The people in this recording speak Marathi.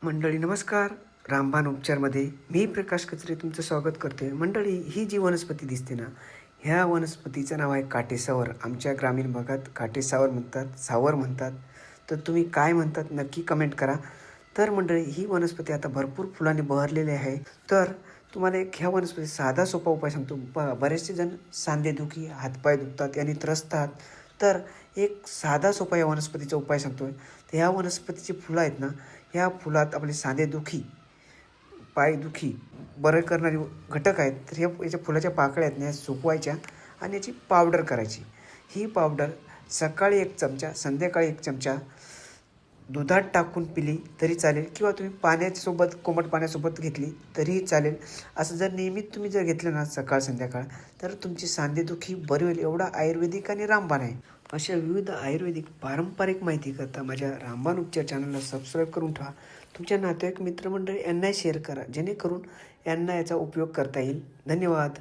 मंडळी नमस्कार. रामबाण उपचारमध्ये मी प्रकाश कचरे तुमचं स्वागत करते. मंडळी, ही जी वनस्पती दिसते ना, ह्या वनस्पतीचं नाव आहे काटेसावर. आमच्या ग्रामीण भागात काटेसावर म्हणतात, सावर म्हणतात. तर तुम्ही काय म्हणतात नक्की कमेंट करा. तर मंडळी, ही वनस्पती आता भरपूर फुलांनी बहरलेली आहे. तर तुम्हाला एक ह्या वनस्पती साधा सोपा उपाय सांगतो. बरेचसे जण सांधेदुखी, हातपाय दुखतात यांनी त्रस्त. तर एक साधा सोपा या वनस्पतीचा उपाय सांगतो आहे. तर ह्या वनस्पतीची फुलं आहेत ना, ह्या फुलात आपले सांधेदुखी, पायदुखी बरं करणारे घटक आहेत. तर याच्या फुलाच्या पाकळ्या आहेत ना, ह्या सुकवायच्या आणि याची पावडर करायची. ही पावडर सकाळी 1 चमचा, संध्याकाळी 1 चमचा दुधात टाकून पिली तरी चालेल, किंवा तुम्ही पाण्यासोबत, कोमट पाण्यासोबत घेतली तरीही चालेल. असं जर नियमित तुम्ही जर घेतलं ना सकाळ संध्याकाळ, तर तुमची सांधेदुखी बरी होईल. एवढा आयुर्वेदिक आणि रामबाण आहे. अशा विविध आयुर्वेदिक पारंपरिक माहितीकरता माझ्या रामबाण उपचार चॅनलला सबस्क्राईब करून ठेवा. तुमच्या नातेवाईक मित्रमंडळी यांनाही शेअर करा, जेणेकरून यांना याचा उपयोग करता येईल. धन्यवाद.